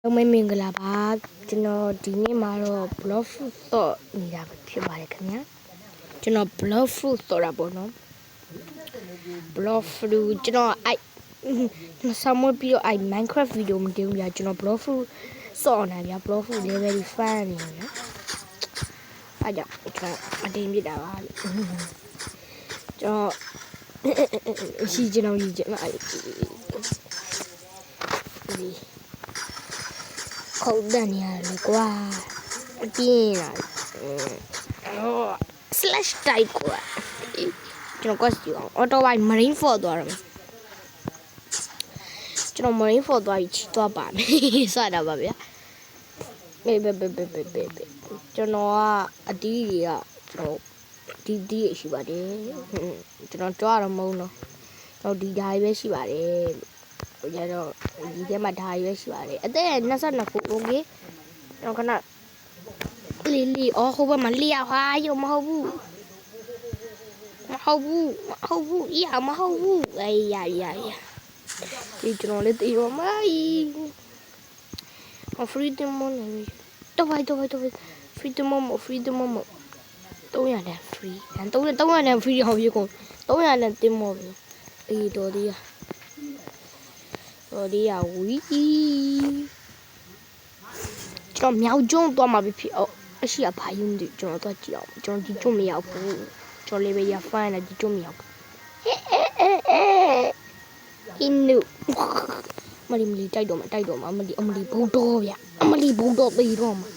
ไม่มีเวลาพักจนดีนี่มาเราบล็อกฟุตต่อนี่ได้ဖြစ်ပါတယ်ခင်ဗျာကျွန်တော် block fruit ဆိုတာပေါ့နော် block fruit ကျွန်တော်ကျွန်တော်ဆောင်းမပြီးတော့Minecraft video မတင်ဘူးဗျာကျွန်တော် block fruit စော့နေဗျာ block fruit level 5နေဗျာအဲ့ကြောင့်ကျွန်တော်အတင်းပြတာပါကျွန်တော်ရှိကျွန်တော်ကြီးကျွန်တော်ဒီခုတ်တန်နေရတယ်ကွာအပြင်းလာslash type ကွာကျွန်တော် quest ကြည့်အောင် auto by marine fort သွားရမယ်ကျွန်တော် marine fort သွားပြီးချီသွားပါမယ်စတာပါဗျာဘေကျွန်တော်ကအတီးတွေကကျွန်တော်ဒီရှိပါတယ်ကျွန်တော်ကြွားတော့မဟုတ်တော့ကျွန်တော်ဒီဓာတ်ပဲရှိပါတယ်ရတော့ဒီထဲမှာဓာတ်ရွေးရှိပါတယ်အသက်22ခုโอเคတော့ခဏလီအော်ဟိုဘက်မှာလီယာဟာယမဟုတ်ဘူးရမဟုတ်ဘူးအေးရဒီကျွန်တော်လေးတီးတော့မိုင်းfreedom moment တော့ freedom moment 300နဲ့ free 300နဲ့ free ဟောပြေကုန်300နဲ့တင်မောပြီအေးတော်ဒီဝီကျွန်တော်မြောက်ကျုံသွားမှာဖြစ်အရှိအဖာယုံဒီကျွန်တော်သွားကြည့်အောင်ကျွန်တော်ဒီကျုံမရောက်ဘူးကျွန်တော်လေးပဲရဖိုင်းနေဒီကျုံမရောက်အင်းနုမလီတိုက်တော့မှာအမလီဘုံတော်ဗျအမလီဘုံတော်ပြီးတော့မှာ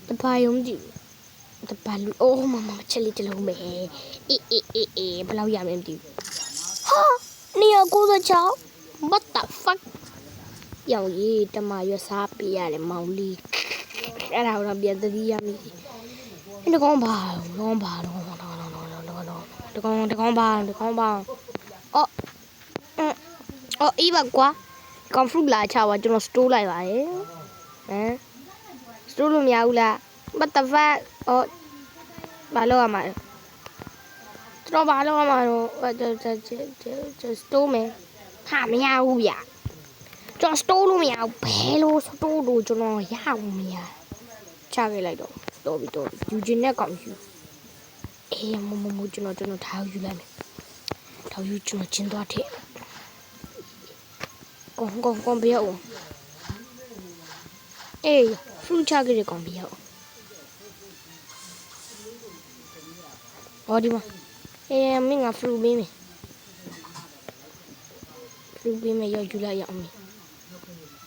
တဖာယုံကြည့်တဖာလူအိုးမချက်လေးတစ်လုံးပဲအေးဘယ်လောက်ရမလဲမသိဘူးဟာ996 what the fuck ရောင်ရီတမရွက်စားပေးရတယ်မောင်လေးအဲ့ဒါတော့ပြန်သတိရမိဒီကောင်ပါလုံးပါဒီကောင်ပါအော်အေးပါကွာကောင် fruit လာချပါကျွန်တော် store လိုက်ပါရယ်store လို့မရဘူးလား what the fuck အော်ဘာလို့ရမှာလဲကျွန်တော်ဘာလို့ရမှာတော့ store မယ်ဟာမရဘူးဗျကျွန်တော် store လို့မရဘူးဘယ်လို store လို့ကျွန်တော်ရအောင်မရချခဲ့လိုက်တော့တော်ပြီယူခြင်းနဲ့ကောင်ယူအေးမကျွန်တော်ထားယူလိုက်မယ်ထားယူကျွန်တော်ကျင်းသွားတဲ့ကောင်ပြအောင်အေး fruit ချခဲ့တဲ့ကောင်ပြအောင်ဟောဒီမှာအေးမင်းက fruit ပေးမယ်ရောက်ယူလိုက်ရအောင်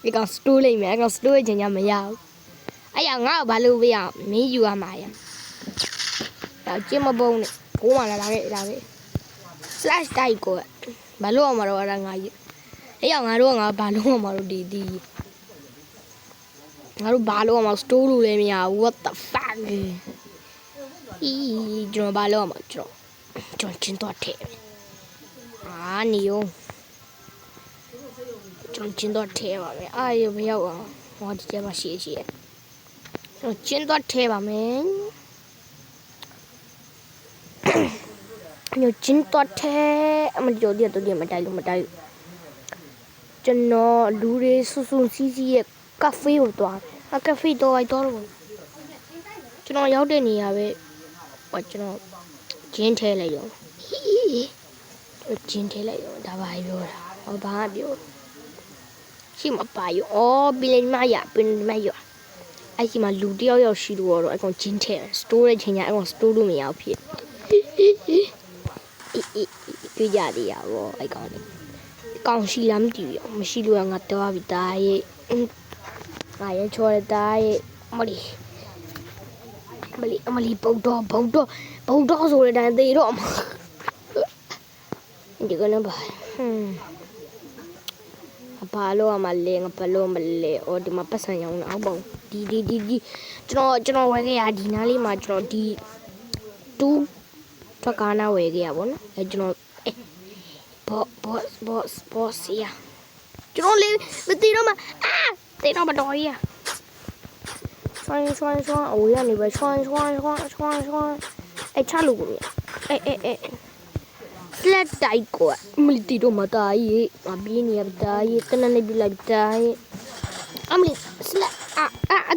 ဒီကောင် store လိုက်မယ်ကောင် store ချင်ကြမရဘူးအဲ့ရငါ့ကိုဘာလို့ပေးရမင်းယူရမှာရတော့ကျင်းမပုံနဲ့ဘိုးမှလာခဲ့ slash တိုက်ကိုဘာလို့အောင်မတော့အဲ့ဒါငါယူအဲ့ရငါတို့ကဘာလို့အောင်မတော့ဒီငါတို့ဘာလို့အောင်မ store လို့လည်းမရဘူး what the fuck ကျွန်တော်ဘာလို့အောင်မကျွန်တော်ချင်းတော့ထဲနေရောကျွန်တော်ကျင်းတော့ထဲပါမယ်အာရမရောက်အောင်ဟောဒီကျမှရှိကျွန်တော်ကျင်းတော့ထဲပါမယ်ညကျင်းတော့ထဲအမကြော်တော့မတိုက်လို့ကျွန်တော်လူတွေဆူစီးရဲ့ကဖေးကိုသွားကဖေးတော့ကျွန်တော်ရောက်တဲ့နေရာပဲကျွန်တော်ကျင်းထဲလိုက်ရောဒါပါပြောတာဟောဘာပြောရှိမပါရောအော်ပင်မရအဲ့ဒီမှာလူတယောက်ရှိလို့တော့အကောင်ကျင်းထဲ store ရဲ့ချိန်ညာအကောင် store လို့မရဘူးဖြစ်တွေ့ကြတယ်ရောအဲ့ကောင်ရှိလားမသိဘူးမရှိလို့ငါတော့ပြီတားရဲ့ငါရဲ့ချော်တဲ့တားရဲ့အမလီဘုံတော့ဆိုတဲ့အတိုင်းသေးတော့ဒီကနေ့ဘာလို့အမလဲငါဘလို့မလဲအော်ဒီမှာပတ်စံရောင်းအောင်ပေါ့ဒီကျွန်တော်ဝယ်ခဲ့ရဒီနားလေးမှာကျွန်တော်ဒီ2ထွက်ကားနာဝယ်ခဲ့ရပါတော့အဲကျွန်တော်ဘော့ရကျွန်တော်လေးမသိတော့မှသိတော့မတော်ရဆွမ်းအိုးရနေပဲဆွမ်းအဲချလို့ကိုအဲflat တိုက်ကိုမလီတီတော့မတားကြီးငါပြင်းနေရတာကြီးတနနေပြလိုက်တာကြီး Amli, slap.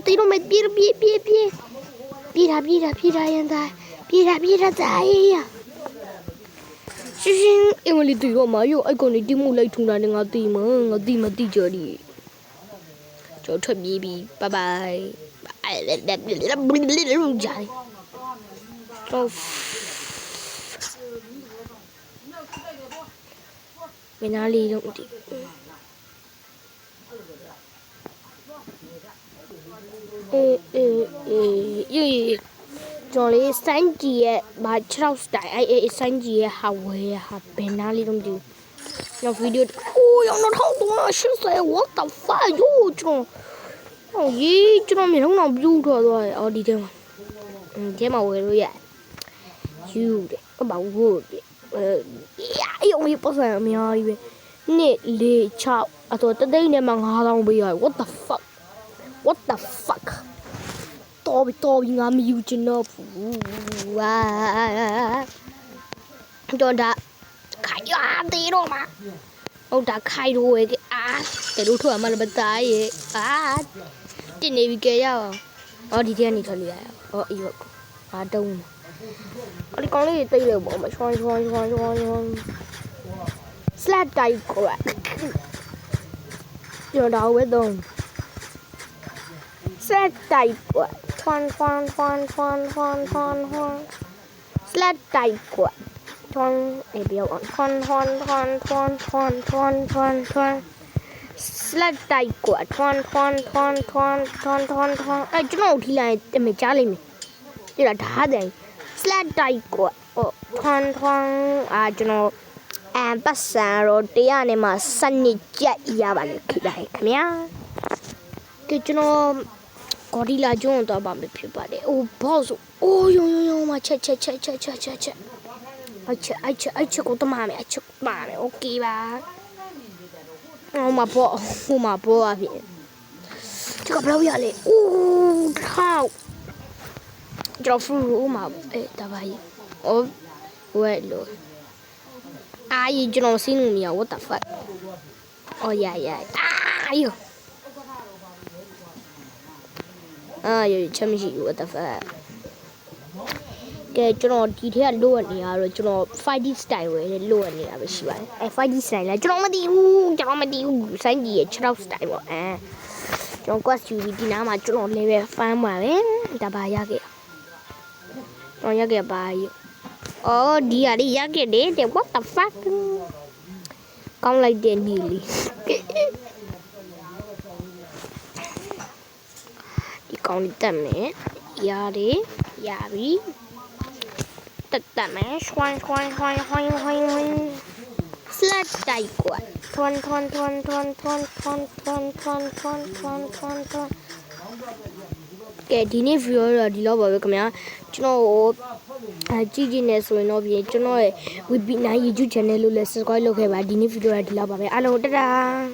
They don't make beer. Pira, and I. Pira, die. Shing, Emily, do you, Mayo? I gonna demolate to running a demon teacher. Cho baby. Bye. So, when I leave, Jolly Sanji, my child style, Sanji, how we have been a little do. No video. Oh, you're not how to wash. What the fuck, you, John? Oh, ye, John, you don't know beautiful or the demon. Demo will yet. You about wood. Yeah, only person me are even. Neatly chop. I thought the day among how long we are. What the fuck? Toby, I'm using up. Don't that. Kaya, Roma. Oh, that Kaido. They do to a man but die. Didn't even get out. Or did you tell you? Or you? I don't. I can't eat the bomb. Slap die correct. You're now with them. Slap die correct. Slap die correct. Maybe I want Slap die correct. I don't know. He like me, Charlie. You're a hard Slap die correct. Oh, I don't know. And Bassaro, the animal, sunny jet, Yavan, like me. Get you know, Gorilla Jones about me, everybody. Oh, boss. Oh, you, my check. I check out the mommy. I check mommy. Okay, bye. Oh, my boy. Oh, my boy. Check up, Laviale. Oh, how? Drop through, oh, my. Oh, well, Lord. You don't see me. What the fuck? Oh, yeah. You. You chummy. What the fuck? Get your detail low and you know, 5D style, low and I was sure. 5D style, like Dromedy, Sandy, Chow style. Don't cost you, Dinama, John, live fine, the Bayaki. Don't you get by you? Oh dear, what the fuck? Come like the nearly. You count them, eh? Yari. Tataman, swan. Slap die quad. Ton. Okay, Dini viewer, the love of come here. You know, GGNS will not be, you know, would be now you channel. Let's go look at Dini viewer, the love of it. I know that.